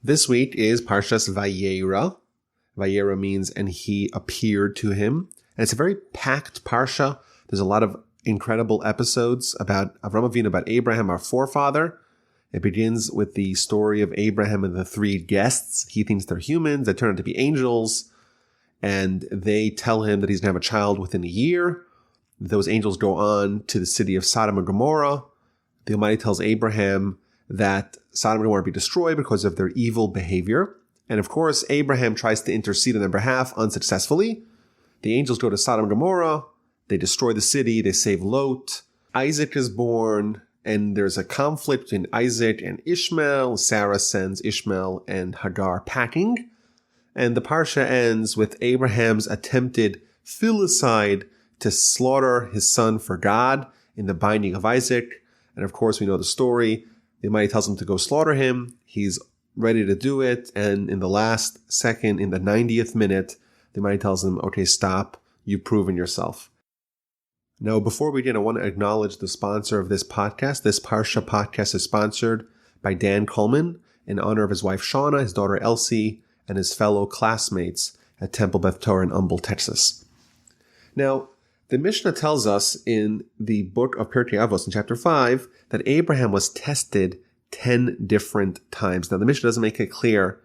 This week is Parshas Vayeira. Vayeira means, and he appeared to him. And it's a very packed Parsha. There's a lot of incredible episodes about Avraham Avinu, about Abraham, our forefather. It begins with the story of Abraham and the three guests. He thinks they're humans. They turn out to be angels. And they tell him that he's going to have a child within a year. Those angels go on to the city of Sodom and Gomorrah. The Almighty tells Abraham that Sodom and Gomorrah be destroyed because of their evil behavior. And of course, Abraham tries to intercede on their behalf unsuccessfully. The angels go to Sodom and Gomorrah. They destroy the city. They save Lot. Isaac is born. And there's a conflict between Isaac and Ishmael. Sarah sends Ishmael and Hagar packing. And the Parsha ends with Abraham's attempted filicide to slaughter his son for God in the binding of Isaac. And of course, we know the story. The Almighty tells him to go slaughter him. He's ready to do it. And in the last second, in the 90th minute, the Almighty tells him, okay, stop. You've proven yourself. Now, before we begin, I want to acknowledge the sponsor of this podcast. This Parsha podcast is sponsored by Dan Coleman in honor of his wife, Shauna, his daughter, Elsie, and his fellow classmates at Temple Beth Torah in Humble, Texas. Now, the Mishnah tells us in the book of Pirkei Avos in chapter 5 that Abraham was tested 10 different times. Now, the Mishnah doesn't make it clear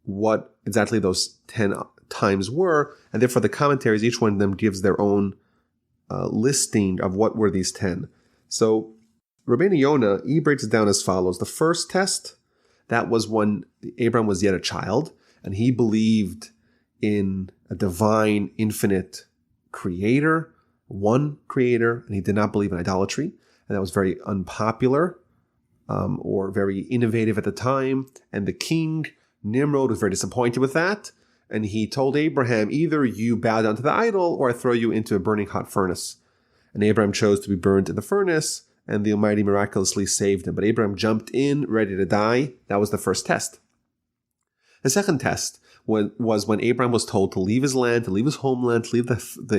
what exactly those 10 times were, and therefore the commentaries, each one of them gives their own listing of what were these 10. So, Rabbeinu Yonah, he breaks it down as follows. The first test, that was when Abraham was yet a child, and he believed in a divine, infinite creator, one creator, and he did not believe in idolatry. And that was very unpopular or very innovative at the time. And the king, Nimrod, was very disappointed with that. And he told Abraham, either you bow down to the idol or I throw you into a burning hot furnace. And Abraham chose to be burned in the furnace, and the Almighty miraculously saved him. But Abraham jumped in, ready to die. That was the first test. The second test was when Abraham was told to leave his land, to leave his homeland, to leave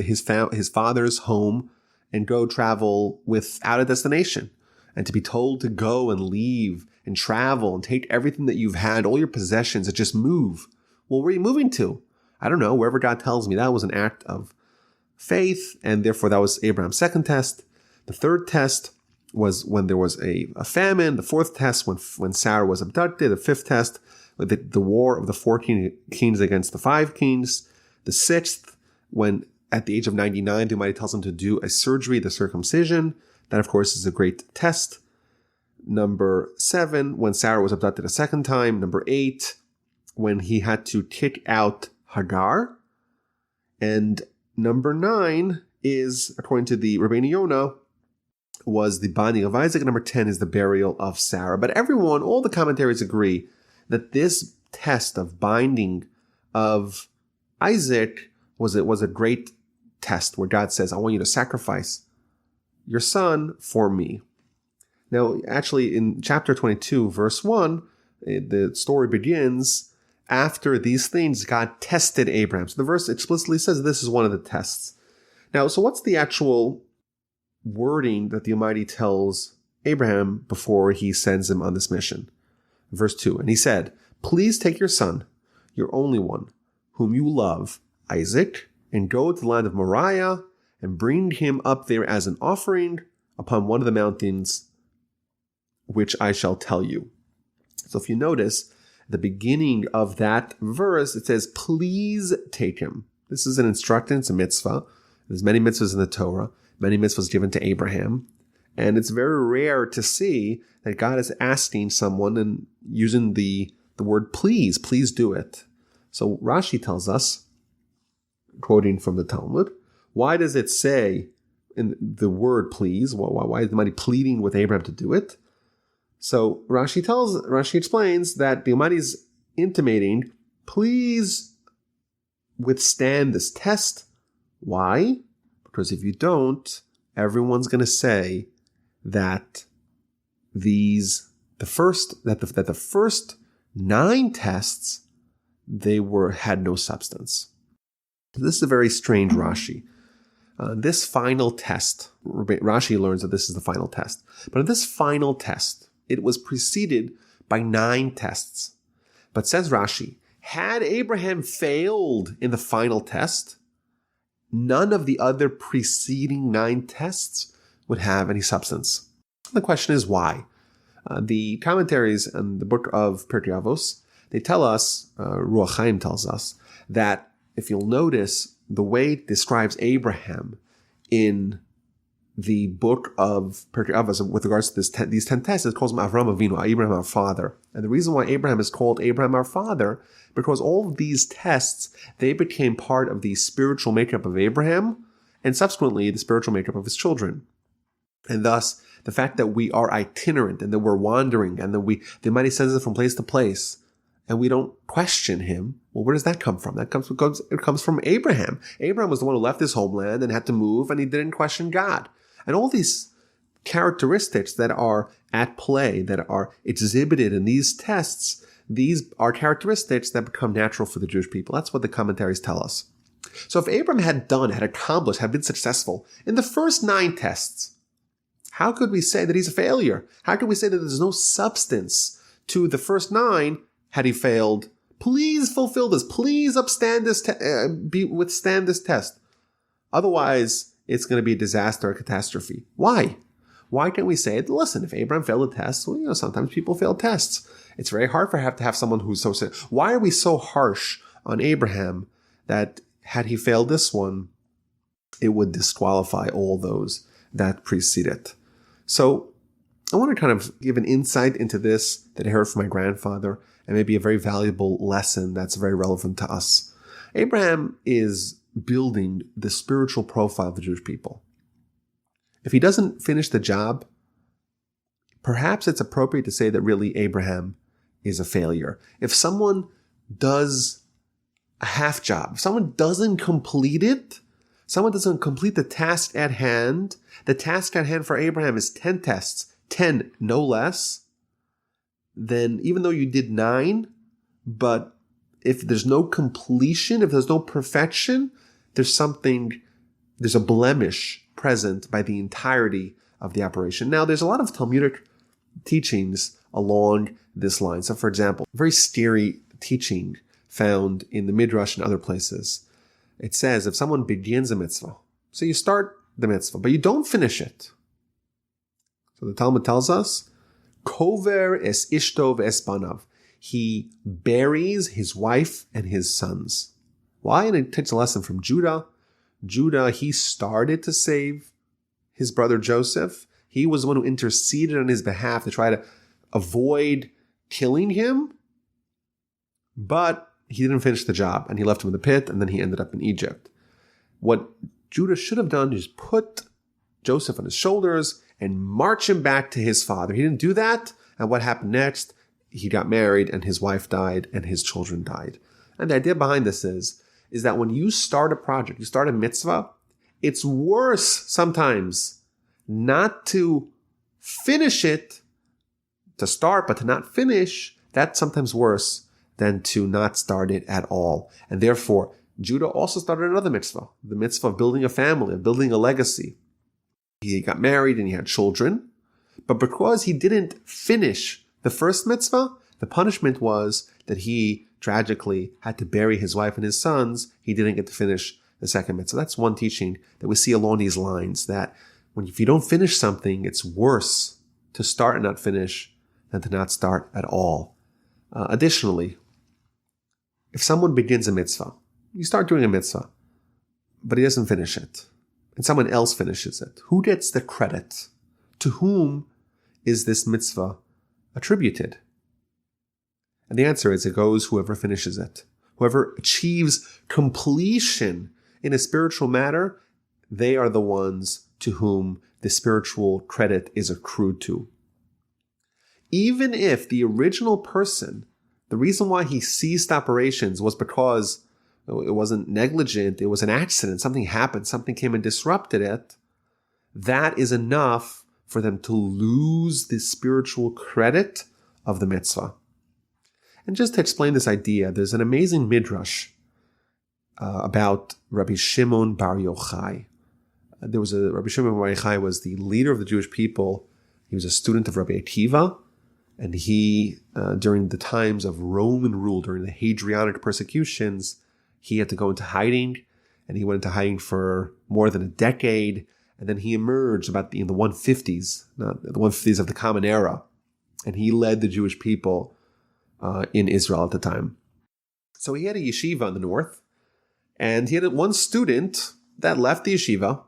his father's home, and go travel without a destination. And to be told to go and leave and travel and take everything that you've had, all your possessions, and just move. Well, where are you moving to? I don't know, wherever God tells me. That was an act of faith, and therefore that was Abraham's second test. The third test was when there was a famine. The fourth test, when Sarah was abducted. The fifth test, the war of the 14 kings against the 5 kings. The sixth, when at the age of 99, the Almighty tells him to do a surgery, the circumcision. That, of course, is a great test. Number 7, when Sarah was abducted a second time. Number 8, when he had to kick out Hagar. And number 9 is, according to the Rabbeinu Yonah, was the binding of Isaac. Number 10 is the burial of Sarah. But everyone, all the commentaries agree that this test of binding of Isaac was a great test where God says, I want you to sacrifice your son for me. Now, actually, in chapter 22, verse 1, the story begins after these things, God tested Abraham. So the verse explicitly says this is one of the tests. Now, so what's the actual wording that the Almighty tells Abraham before he sends him on this mission? Verse 2, and he said, please take your son, your only one, whom you love, Isaac, and go to the land of Moriah and bring him up there as an offering upon one of the mountains which I shall tell you. So if you notice, at the beginning of that verse, it says, please take him. This is an instruction, it's a mitzvah. There's many mitzvahs in the Torah, many mitzvahs given to Abraham. And it's very rare to see that God is asking someone and using the word please do it. So Rashi tells us, quoting from the Talmud, why does it say in the word please? Why is the Almighty pleading with Abraham to do it? So Rashi explains that the Almighty is intimating, please withstand this test. Why? Because if you don't, everyone's going to say that the first 9 tests had no substance. This is a very strange Rashi. This final test, Rashi learns that this is the final test. But in this final test, it was preceded by 9 tests. But says Rashi, had Abraham failed in the final test, none of the other preceding 9 tests would have any substance. The question is why? The commentaries in the book of Pirkei Avos, they tell us, Ruach Chaim tells us, that if you'll notice, the way it describes Abraham in the book of Pirkei Avos with regards to these 10 tests, it calls him Avram Avinu, Abraham our father. And the reason why Abraham is called Abraham our father, because all of these tests, they became part of the spiritual makeup of Abraham, and subsequently the spiritual makeup of his children. And thus, the fact that we are itinerant and that we're wandering and that the Almighty sends us from place to place, and we don't question him, well, where does that come from? It comes from Abraham. Abraham was the one who left his homeland and had to move, and he didn't question God. And all these characteristics that are at play, that are exhibited in these tests, these are characteristics that become natural for the Jewish people. That's what the commentaries tell us. So if Abraham had accomplished, had been successful in the first 9 tests, how could we say that he's a failure? How could we say that there's no substance to the first 9 had he failed? Please fulfill this. Please withstand this test. Otherwise, it's going to be a disaster, a catastrophe. Why? Why can't we say, listen, if Abraham failed a test, well, sometimes people fail tests. It's very hard to have someone who's so sick. Why are we so harsh on Abraham that had he failed this one, it would disqualify all those that precede it? So I want to kind of give an insight into this that I heard from my grandfather, and maybe a very valuable lesson that's very relevant to us. Abraham is building the spiritual profile of the Jewish people. If he doesn't finish the job, perhaps it's appropriate to say that really Abraham is a failure. If someone does a half job, if someone doesn't complete it, someone doesn't complete the task at hand, the task at hand for Abraham is 10 tests, 10 no less, then even though you did 9, but if there's no completion, if there's no perfection, there's a blemish present by the entirety of the operation. Now, there's a lot of Talmudic teachings along this line. So, for example, a very scary teaching found in the Midrash and other places. It says if someone begins a mitzvah, so you start the mitzvah, but you don't finish it. So the Talmud tells us, Kover es ishtov es banav. He buries his wife and his sons. Why? And it takes a lesson from Judah. Judah, he started to save his brother Joseph. He was the one who interceded on his behalf to try to avoid killing him. But he didn't finish the job, and he left him in the pit, and then he ended up in Egypt. What Judah should have done is put Joseph on his shoulders and march him back to his father. He didn't do that, and what happened next? He got married, and his wife died, and his children died. And the idea behind this is that when you start a project, you start a mitzvah, it's worse sometimes not to finish it, to start, but to not finish. That's sometimes worse than to not start it at all. And therefore, Judah also started another mitzvah, the mitzvah of building a family, of building a legacy. He got married and he had children, but because he didn't finish the first mitzvah, the punishment was that he tragically had to bury his wife and his sons. He didn't get to finish the second mitzvah. That's one teaching that we see along these lines, that if you don't finish something, it's worse to start and not finish than to not start at all. Additionally, if someone begins a mitzvah, you start doing a mitzvah, but he doesn't finish it, and someone else finishes it, who gets the credit? To whom is this mitzvah attributed? And the answer is it goes whoever finishes it. Whoever achieves completion in a spiritual matter, they are the ones to whom the spiritual credit is accrued to. Even if the original person, the reason why he ceased operations was because it wasn't negligent, it was an accident, something happened, something came and disrupted it, that is enough for them to lose the spiritual credit of the mitzvah. And just to explain this idea, there's an amazing midrash about Rabbi Shimon Bar Yochai. Rabbi Shimon Bar Yochai was the leader of the Jewish people. He was a student of Rabbi Akiva. And he, during the times of Roman rule, during the Hadrianic persecutions, he had to go into hiding, and he went into hiding for more than a decade. And then he emerged about in the 150s, not the 150s of the Common Era, and he led the Jewish people in Israel at the time. So he had a yeshiva in the north, and he had one student that left the yeshiva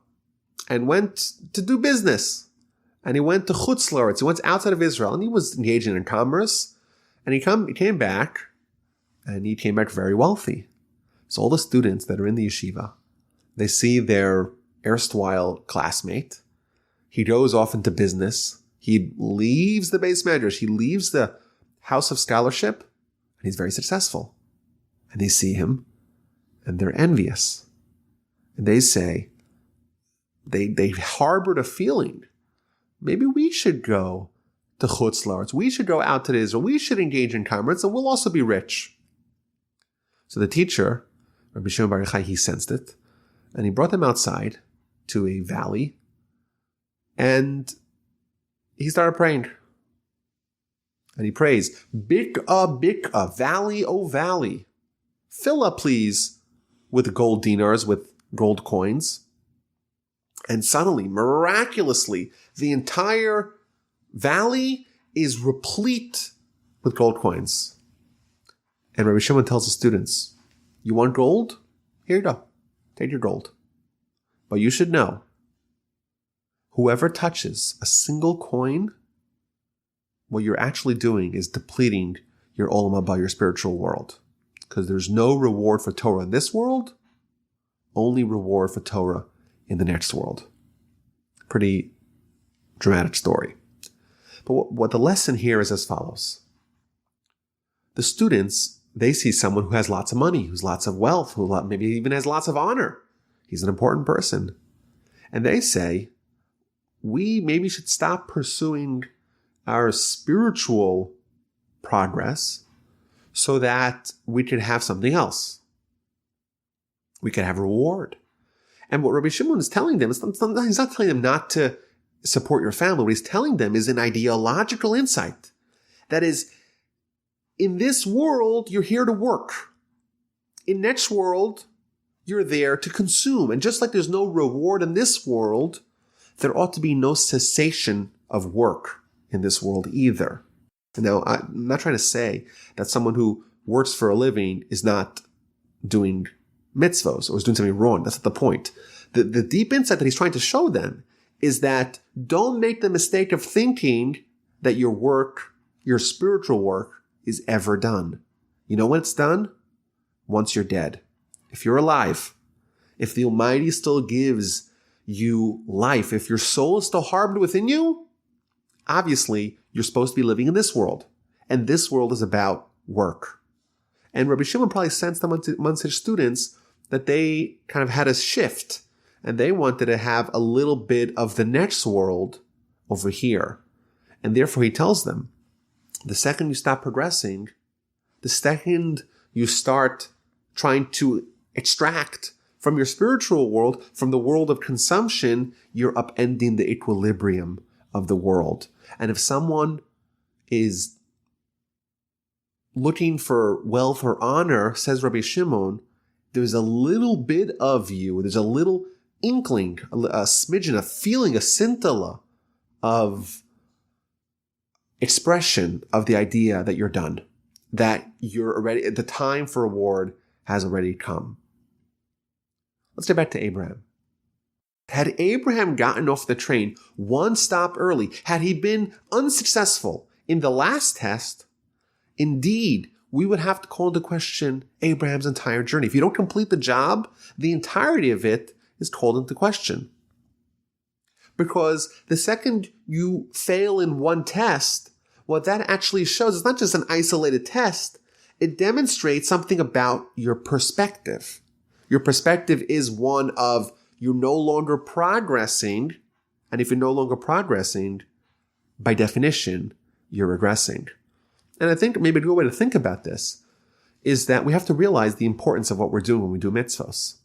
and went to do business. And he went to Chutz La'aretz. He went outside of Israel, and he was engaging in commerce. And he came back, and he came back very wealthy. So all the students that are in the yeshiva, they see their erstwhile classmate. He goes off into business. He leaves the base medrash. He leaves the house of scholarship, and he's very successful. And they see him, and they're envious. And they say, they harbored a feeling, maybe we should go to Chutz La'aretz. We should go out to Israel. We should engage in commerce, and we'll also be rich. So the teacher, Rabbi Shimon Bar Yochai, he sensed it, and he brought them outside to a valley, and he started praying. And he prays, Bik'ah, valley, O valley, fill up, please, with gold dinars, with gold coins. And suddenly, miraculously, the entire valley is replete with gold coins. And Rabbi Shimon tells the students, you want gold? Here you go. Take your gold. But you should know, whoever touches a single coin, what you're actually doing is depleting your olam haba, your spiritual world. Because there's no reward for Torah in this world, only reward for Torah in the next world. Pretty dramatic story. But what the lesson here is as follows. The students, they see someone who has lots of money, who's lots of wealth, who maybe even has lots of honor. He's an important person. And they say, we maybe should stop pursuing our spiritual progress so that we could have something else. We could have reward. And what Rabbi Shimon is telling them, he's not telling them not to support your family. What he's telling them is an ideological insight. That is, in this world, you're here to work. In next world, you're there to consume. And just like there's no reward in this world, there ought to be no cessation of work in this world either. Now, I'm not trying to say that someone who works for a living is not doing mitzvos or is doing something wrong. That's not the point. The deep insight that he's trying to show them is that don't make the mistake of thinking that your work, your spiritual work, is ever done. You know when it's done? Once you're dead. If you're alive, if the Almighty still gives you life, if your soul is still harbored within you, obviously you're supposed to be living in this world. And this world is about work. And Rabbi Shimon probably sensed amongst his students that they kind of had a shift, and they wanted to have a little bit of the next world over here. And therefore he tells them, the second you stop progressing, the second you start trying to extract from your spiritual world, from the world of consumption, you're upending the equilibrium of the world. And if someone is looking for wealth or honor, says Rabbi Shimon, there's a little bit of you, there's a little inkling, a smidgen, a feeling, a scintilla of expression of the idea that you're done, that you're already, the time for reward has already come. Let's get back to Abraham. Had Abraham gotten off the train one stop early, had he been unsuccessful in the last test, indeed, we would have to call into question Abraham's entire journey. If you don't complete the job, the entirety of it is called into question. Because the second you fail in one test, what that actually shows is not just an isolated test, it demonstrates something about your perspective. Your perspective is one of you're no longer progressing, and if you're no longer progressing, by definition, you're regressing. And I think maybe a good way to think about this is that we have to realize the importance of what we're doing when we do mitzvos.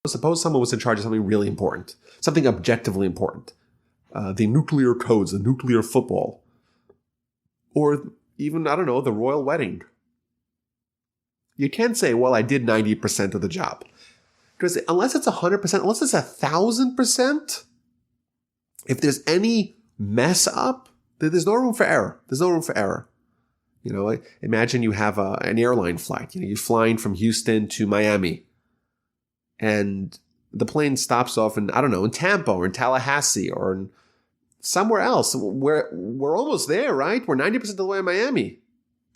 Suppose someone was in charge of something really important, something objectively important, the nuclear codes, the nuclear football, or even, I don't know, the royal wedding. You can't say, well, I did 90% of the job. Because unless it's 100%, unless it's 1,000%, if there's any mess up, there's no room for error. There's no room for error. Imagine you have an airline flight. You're flying from Houston to Miami. And the plane stops off in, I don't know, in Tampa or in Tallahassee or in somewhere else. We're almost there, right? We're 90% of the way in Miami.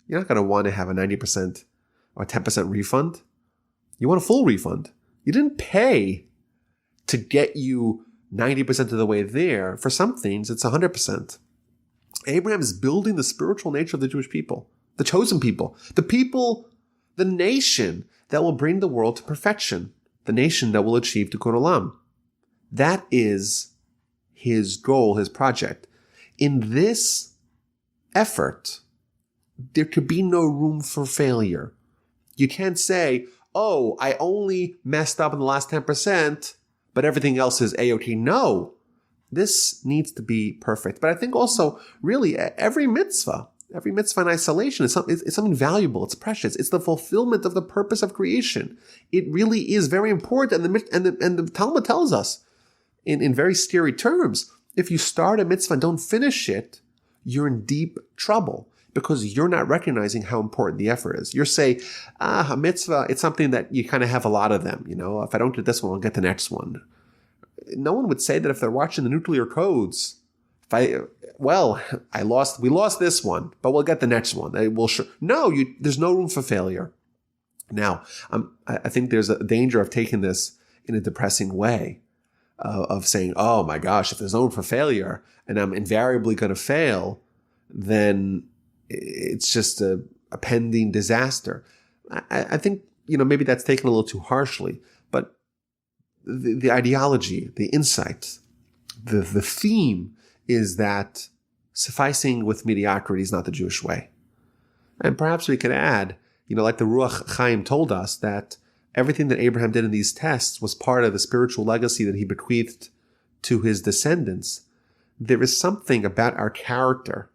You're not going to want to have a 90% or 10% refund. You want a full refund. You didn't pay to get you 90% of the way there. For some things, it's 100%. Abraham is building the spiritual nature of the Jewish people, the chosen people, the nation that will bring the world to perfection, the nation that will achieve Tikkun Olam. That is his goal, his project. In this effort, there could be no room for failure. You can't say, oh, I only messed up in the last 10%, but everything else is A-OK. No, this needs to be perfect. But I think also, really, every mitzvah in isolation is something valuable. It's precious. It's the fulfillment of the purpose of creation. It really is very important. And the Talmud tells us, in very scary terms, if you start a mitzvah and don't finish it, you're in deep trouble, because you're not recognizing how important the effort is. You're saying, a mitzvah, it's something that you kind of have a lot of them. If I don't get this one, I'll get the next one. No one would say that if they're watching the nuclear codes. We lost this one, but we'll get the next one. There's no room for failure. Now, I think there's a danger of taking this in a depressing way, of saying, oh my gosh, if there's no room for failure and I'm invariably going to fail, then it's just a pending disaster. I think, maybe that's taken a little too harshly, but the ideology, the insight, the theme is that sufficing with mediocrity is not the Jewish way. And perhaps we could add, like the Ruach Chaim told us, that everything that Abraham did in these tests was part of the spiritual legacy that he bequeathed to his descendants. There is something about our character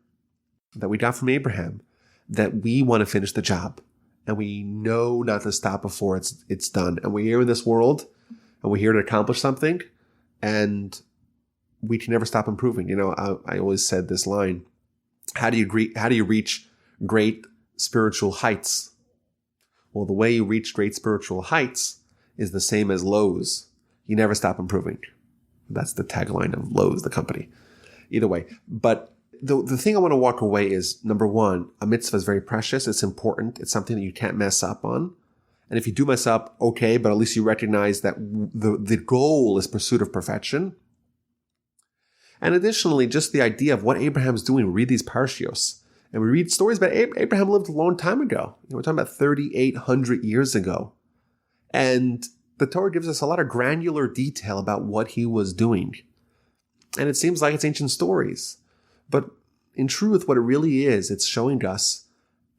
that we got from Abraham that we want to finish the job. And we know not to stop before it's done. And we're here in this world, and we're here to accomplish something, and we can never stop improving. I always said this line: how do you reach great spiritual heights? Well, the way you reach great spiritual heights is the same as Lowe's. You never stop improving. That's the tagline of Lowe's, the company. Either way. But the thing I want to walk away is, number one, a mitzvah is very precious. It's important. It's something that you can't mess up on. And if you do mess up, okay, but at least you recognize that the goal is pursuit of perfection. And additionally, just the idea of what Abraham's doing. We read these parshios, and we read stories about Abraham lived a long time ago. We're talking about 3,800 years ago. And the Torah gives us a lot of granular detail about what he was doing. And it seems like it's ancient stories. But in truth, what it really is, it's showing us,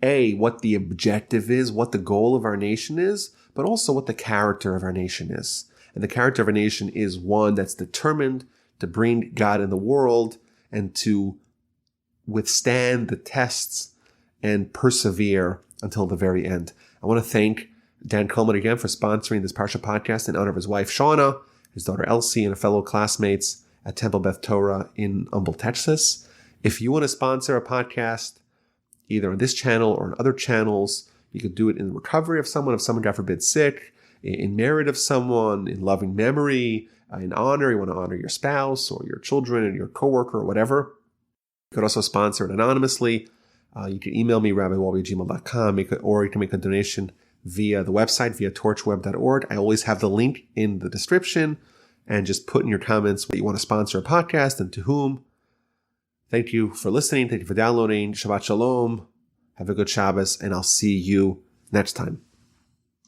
A, what the objective is, what the goal of our nation is, but also what the character of our nation is. And the character of our nation is one that's determined to bring God in the world and to withstand the tests and persevere until the very end. I want to thank Dan Coleman again for sponsoring this Parsha podcast in honor of his wife, Shauna, his daughter, Elsie, and fellow classmates at Temple Beth Torah in Humboldt, Texas. If you want to sponsor a podcast, either on this channel or on other channels, you could do it in recovery of someone, if someone, God forbid, sick, in merit of someone, in loving memory, in honor. You want to honor your spouse or your children and your coworker or whatever. You could also sponsor it anonymously. You can email me, rabbiwalby@gmail.com, or you can make a donation via the website, via torchweb.org. I always have the link in the description, and just put in your comments what you want to sponsor a podcast and to whom. Thank you for listening. Thank you for downloading. Shabbat Shalom. Have a good Shabbos, and I'll see you next time.